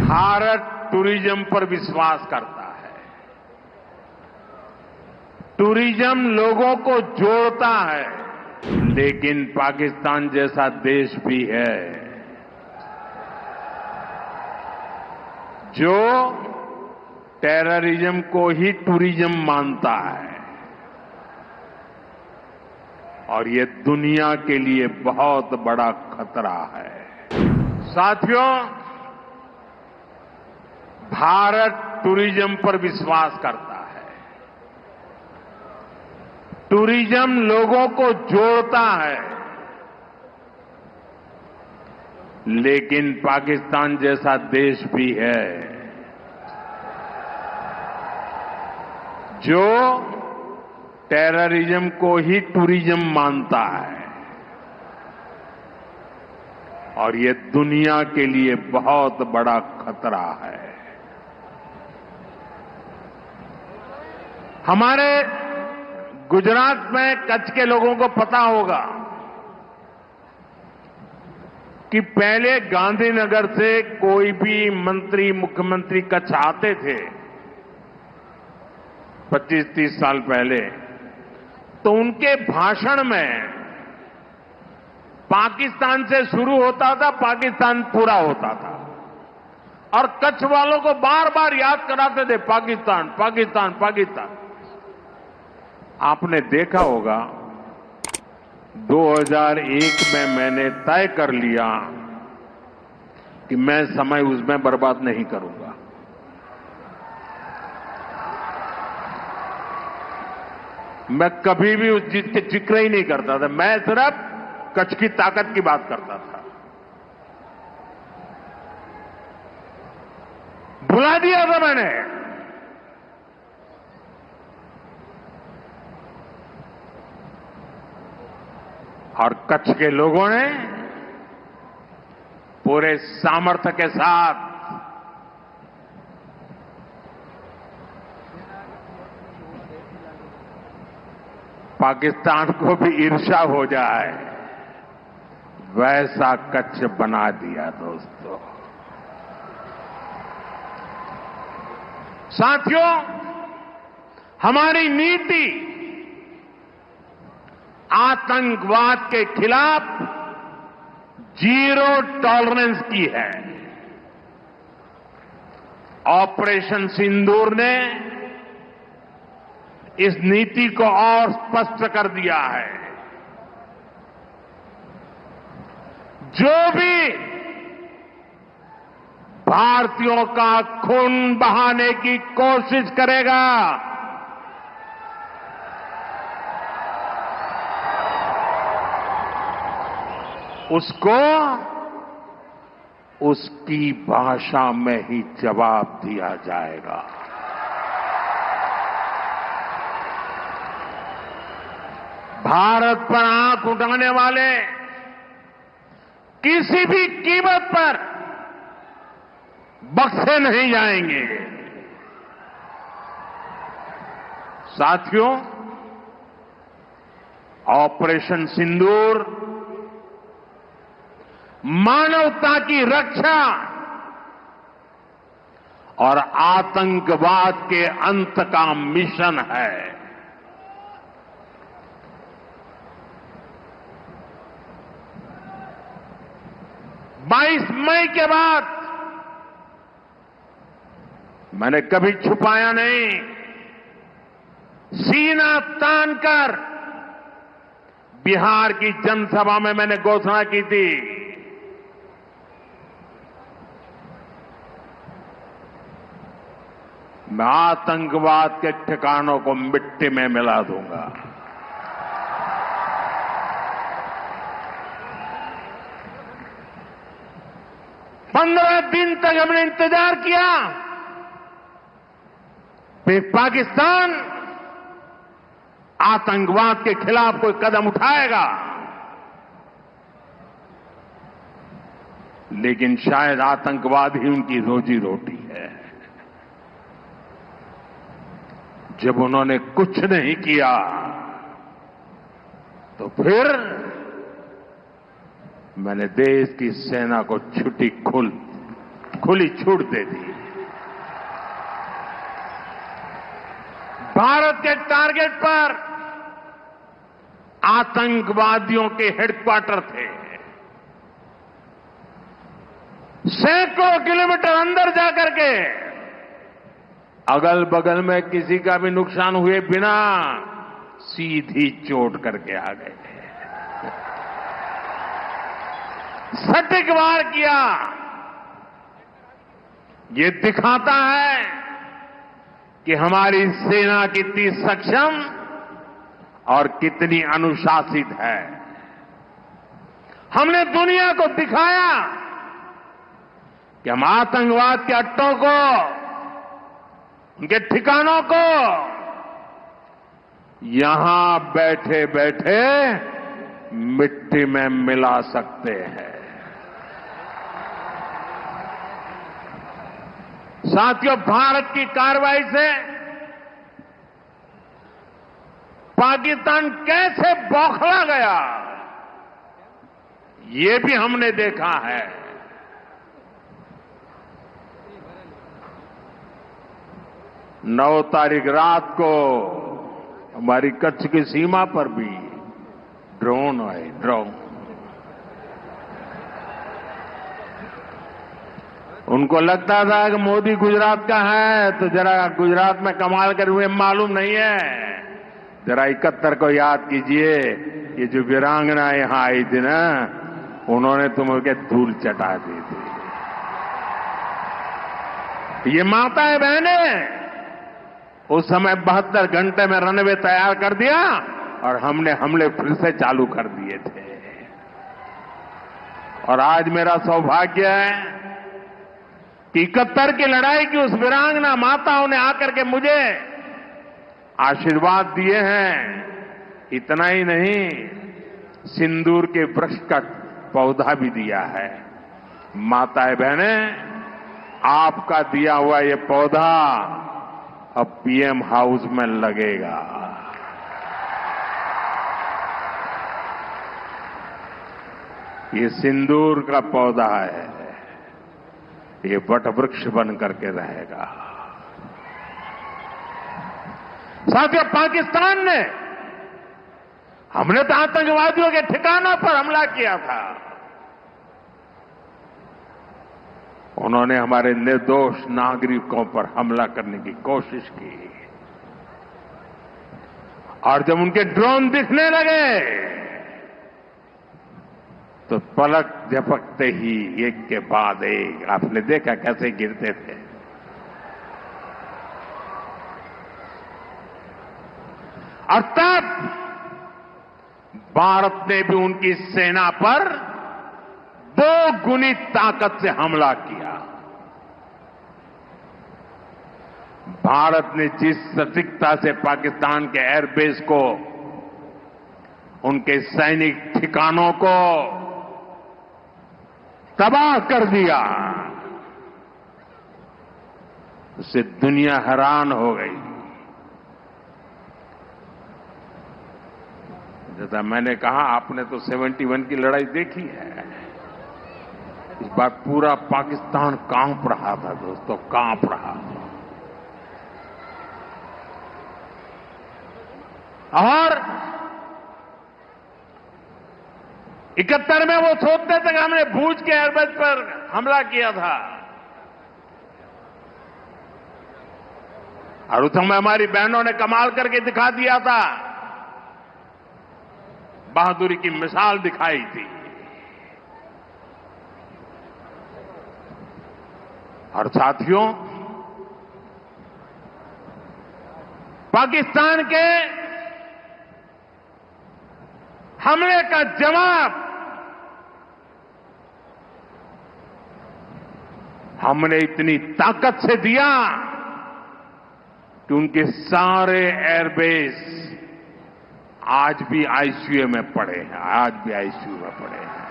Bharat tourism पर विश्वास करता है। टूरिज्म लोगों को जोड़ता है, लेकिन पाकिस्तान जैसा देश भी है जो टेररिज्म को ही टूरिज्म मानता है, और ये दुनिया के लिए बहुत बड़ा खतरा है। साथियों, भारत टूरिज्म पर विश्वास करता है। टूरिज्म लोगों को जोड़ता है, लेकिन पाकिस्तान जैसा देश भी है जो टेररिज्म को ही टूरिज्म मानता है, और ये दुनिया के लिए बहुत बड़ा खतरा है। हमारे गुजरात में कच्छ के लोगों को पता होगा कि पहले गांधीनगर से कोई भी मंत्री, मुख्यमंत्री कच्छ आते थे 25-30 साल पहले, तो उनके भाषण में पाकिस्तान से शुरू होता था, पाकिस्तान पूरा होता था, और कच्छ वालों को बार बार याद कराते थे पाकिस्तान, पाकिस्तान, पाकिस्तान। आपने देखा होगा 2001 में मैंने तय कर लिया कि मैं समय उसमें बर्बाद नहीं करूंगा। मैं कभी भी उस चीज के जिक्र ही नहीं करता था, मैं सिर्फ कच्छ की ताकत की बात करता था। भुला दिया था मैंने। और कच्छ के लोगों ने पूरे सामर्थ्य के साथ पाकिस्तान को भी ईर्ष्या हो जाए वैसा कच्छ बना दिया। दोस्तों, साथियों, हमारी नीति आतंकवाद के खिलाफ जीरो टॉलरेंस की है। ऑपरेशन सिंदूर ने इस नीति को और स्पष्ट कर दिया है। जो भी भारतीयों का खून बहाने की कोशिश करेगा, उसको उसकी भाषा में ही जवाब दिया जाएगा। भारत पर आंख उठाने वाले किसी भी कीमत पर बख्शे नहीं जाएंगे। साथियों, ऑपरेशन सिंदूर मानवता की रक्षा और आतंकवाद के अंत का मिशन है। 22 मई के बाद मैंने कभी छुपाया नहीं, सीना तानकर बिहार की जनसभा में मैंने घोषणा की थी, मैं आतंकवाद के ठिकानों को मिट्टी में मिला दूंगा। पंद्रह दिन तक हमने इंतजार किया, फिर पाकिस्तान आतंकवाद के खिलाफ कोई कदम उठाएगा, लेकिन शायद आतंकवाद ही उनकी रोजी रोटी है। जब उन्होंने कुछ नहीं किया तो फिर मैंने देश की सेना को छुट्टी खुल खुली छूट दे दी। भारत के टारगेट पर आतंकवादियों के हेडक्वार्टर थे। सैकड़ों किलोमीटर अंदर जाकर के अगल बगल में किसी का भी नुकसान हुए बिना सीधी चोट करके आ गए। सटीक वार किया। ये दिखाता है कि हमारी सेना कितनी सक्षम और कितनी अनुशासित है। हमने दुनिया को दिखाया कि हम आतंकवाद के अड्डों को, उनके ठिकानों को यहां बैठे बैठे मिट्टी में मिला सकते हैं। साथियों, भारत की कार्रवाई से पाकिस्तान कैसे बौखला गया, ये भी हमने देखा है। नौ तारीख रात को हमारी कच्छ की सीमा पर भी ड्रोन आए। ड्रोन उनको लगता था कि मोदी गुजरात का है तो जरा गुजरात में कमाल कर हुए मालूम नहीं है। जरा 71 को याद कीजिए, ये जो वीरांगना यहां आई थी ना, उन्होंने तुमको धूल चटा दी थी। ये माताएं बहनें उस समय 72 घंटे में रनवे तैयार कर दिया और हमने हमले फिर से चालू कर दिए थे। और आज मेरा सौभाग्य है कि 71 की लड़ाई की उस वीरांगना माताओं ने आकर के मुझे आशीर्वाद दिए हैं। इतना ही नहीं, सिंदूर के वृक्ष का पौधा भी दिया है। माताएं बहनें, आपका दिया हुआ ये पौधा अब पीएम हाउस में लगेगा। ये सिंदूर का पौधा है, ये वटवृक्ष बन करके रहेगा। साथियों, पाकिस्तान ने, हमने तो आतंकवादियों के ठिकानों पर हमला किया था। उन्होंने हमारे निर्दोष नागरिकों पर हमला करने की कोशिश की और जब उनके ड्रोन दिखने लगे तो पलक झपकते ही एक के बाद एक, आपने देखा कैसे गिरते थे। और तब भारत ने भी उनकी सेना पर 2 गुनी ताकत से हमला किया। भारत ने जिस सटीकता से पाकिस्तान के एयरबेस को, उनके सैनिक ठिकानों को तबाह कर दिया, उससे दुनिया हैरान हो गई। जैसा मैंने कहा, आपने तो 71 की लड़ाई देखी है। इस बार पूरा पाकिस्तान कांप रहा था दोस्तों, कांप रहा था। और 71 में वो सोचते थे कि हमने भूज के एयरबेस पर हमला किया था, और उस समय हमारी बहनों ने कमाल करके दिखा दिया था, बहादुरी की मिसाल दिखाई थी। और साथियों, पाकिस्तान के हमले का जवाब हमने इतनी ताकत से दिया कि उनके सारे एयरबेस आज भी आईसीयू में पड़े हैं, आज भी आईसीयू में पड़े हैं।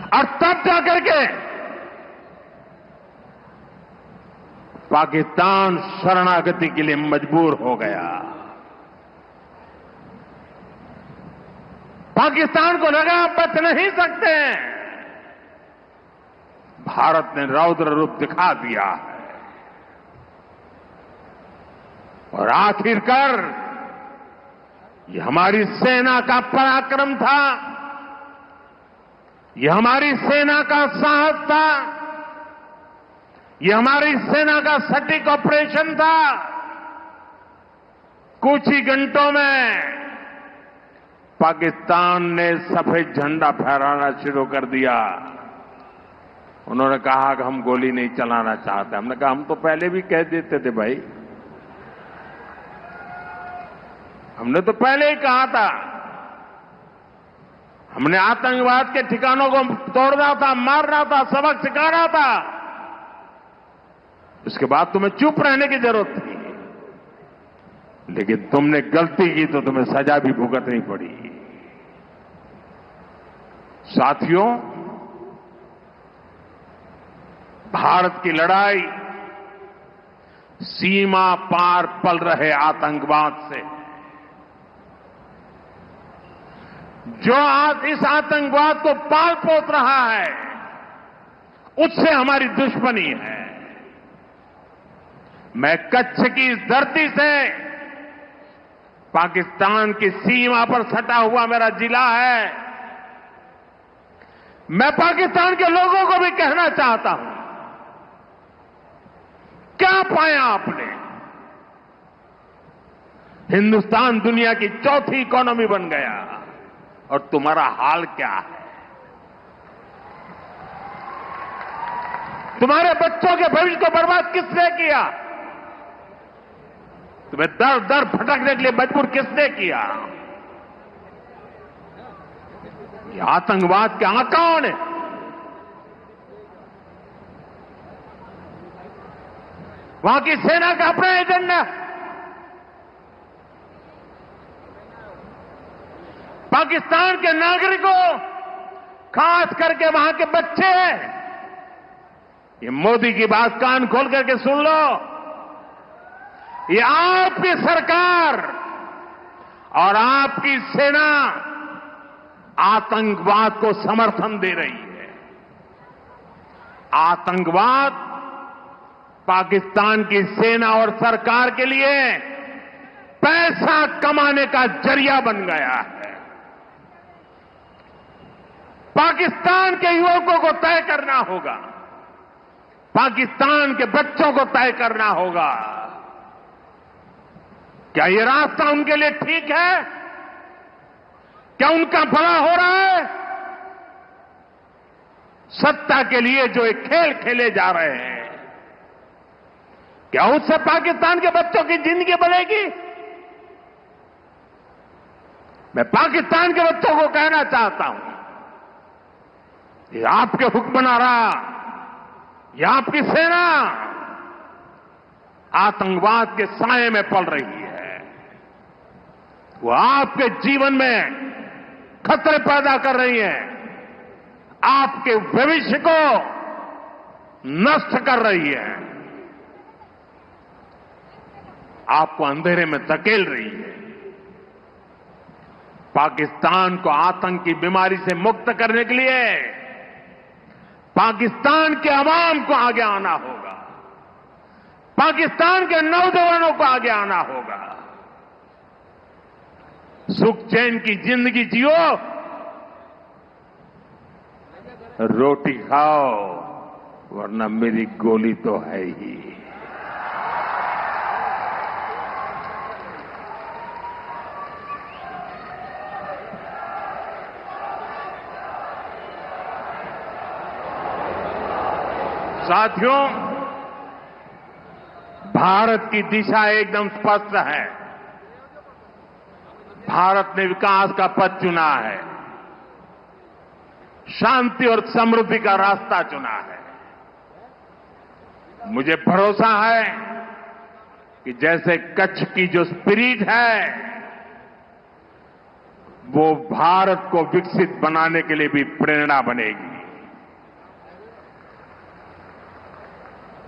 और तब जाकर के पाकिस्तान शरणागति के लिए मजबूर हो गया। पाकिस्तान को लगा बच नहीं सकते, भारत ने रौद्र रूप दिखा दिया है और आखिरकार ये हमारी सेना का पराक्रम था, ये हमारी सेना का साहस था, ये हमारी सेना का सटीक ऑपरेशन था। कुछ ही घंटों में पाकिस्तान ने सफेद झंडा फहराना शुरू कर दिया। उन्होंने कहा कि हम गोली नहीं चलाना चाहते। हमने कहा हम तो पहले भी कह देते थे भाई, हमने तो पहले ही कहा था। हमने आतंकवाद के ठिकानों को तोड़ना था, मारना था, सबक सिखाना था। उसके बाद तुम्हें चुप रहने की जरूरत थी, लेकिन तुमने गलती की तो तुम्हें सजा भी भुगतनी पड़ी। साथियों, भारत की लड़ाई सीमा पार पल रहे आतंकवाद से, जो आज इस आतंकवाद को पाल पोस रहा है, उससे हमारी दुश्मनी है। मैं कच्छ की इस धरती से, पाकिस्तान की सीमा पर सटा हुआ मेरा जिला है, मैं पाकिस्तान के लोगों को भी कहना चाहता हूं, क्या पाया आपने? हिंदुस्तान दुनिया की चौथी इकोनॉमी बन गया और तुम्हारा हाल क्या है? तुम्हारे बच्चों के भविष्य को बर्बाद किसने किया? तुम्हें दर दर भटकने के लिए मजबूर किसने किया? ये आतंकवाद के आकाओं ने। वहां की सेना का अपना एजेंडा, पाकिस्तान के नागरिकों, खास करके वहां के बच्चे, ये मोदी की बात कान खोल करके सुन लो। ये आपकी सरकार और आपकी सेना आतंकवाद को समर्थन दे रही है। आतंकवाद पाकिस्तान की सेना और सरकार के लिए पैसा कमाने का जरिया बन गया है। पाकिस्तान के युवकों को तय करना होगा, पाकिस्तान के बच्चों को तय करना होगा, क्या ये रास्ता उनके लिए ठीक है? क्या उनका भला हो रहा है? सत्ता के लिए जो एक खेल खेले जा रहे हैं, क्या उससे पाकिस्तान के बच्चों की जिंदगी बनेगी? मैं पाकिस्तान के बच्चों को कहना चाहता हूं, ये आपके हुक्मनारा, ये आपकी सेना आतंकवाद के साए में पल रही है। वो आपके जीवन में खतरे पैदा कर रही है, आपके भविष्य को नष्ट कर रही है, आपको अंधेरे में धकेल रही है। पाकिस्तान को आतंक की बीमारी से मुक्त करने के लिए पाकिस्तान के अवाम को आगे आना होगा, पाकिस्तान के नौजवानों को आगे आना होगा। सुख चैन की जिंदगी जियो, रोटी खाओ, वरना मेरी गोली तो है ही। साथियों, भारत की दिशा एकदम स्पष्ट है। भारत ने विकास का पथ चुना है, शांति और समृद्धि का रास्ता चुना है। मुझे भरोसा है कि जैसे कच्छ की जो स्पिरिट है, वो भारत को विकसित बनाने के लिए भी प्रेरणा बनेगी।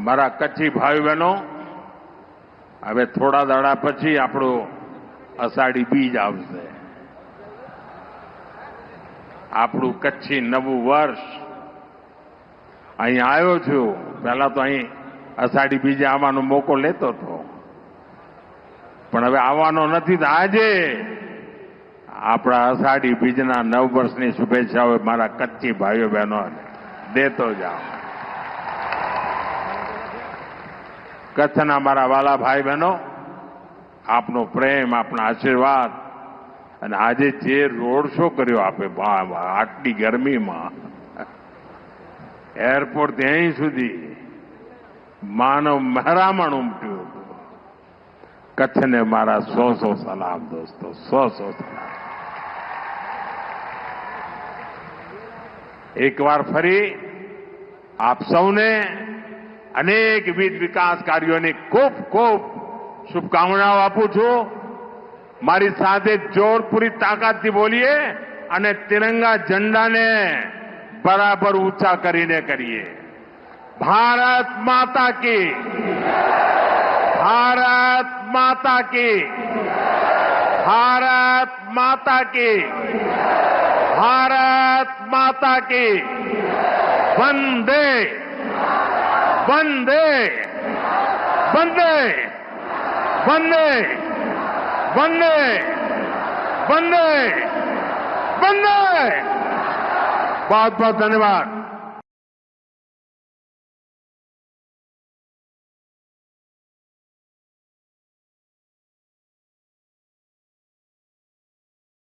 મારા કચ્છી ભાઈ બહેનો, હવે થોડા દાડા પછી આપણું અષાઢી બીજ આવશે, આપણું કચ્છી નવું વર્ષ, અહીં આવ્યો છું. પહેલા તો અહીં અષાઢી બીજે આવવાનો મોકો લેતો હતો, પણ હવે આવવાનો નથી. તો આજે આપણા અષાઢી બીજના નવ વર્ષની શુભેચ્છાઓ મારા કચ્છી ભાઈઓ બહેનો દેતો જાઓ. કચ્છના મારા વાલા ભાઈ બહેનો, આપનો પ્રેમ, આપના આશીર્વાદ, અને આજે જે રોડ શો કર્યો આપે આટલી ગરમીમાં, એરપોર્ટ ત્યાં સુધી માનવ મહેરામણ ઉમટ્યું હતું. કચ્છને મારા 100 સલામ દોસ્તો, 100 સલામ. એકવાર ફરી આપ સૌને અનેકવિધ વિકાસ કાર્યોની ખૂબ ખૂબ શુભકામનાઓ આપું છું. મારી સાથે જોર પૂરી તાકાતથી બોલીએ અને તિરંગા ઝંડાને બરાબર ઊંચા કરીને કરીએ. ભારત માતા કી, ભારત માતા કી, ભારત માતા કી, ભારત માતા કી. વંદે વંદે વંદે વંદે वंदे वंदे वंदे. बहुत बहुत धन्यवाद.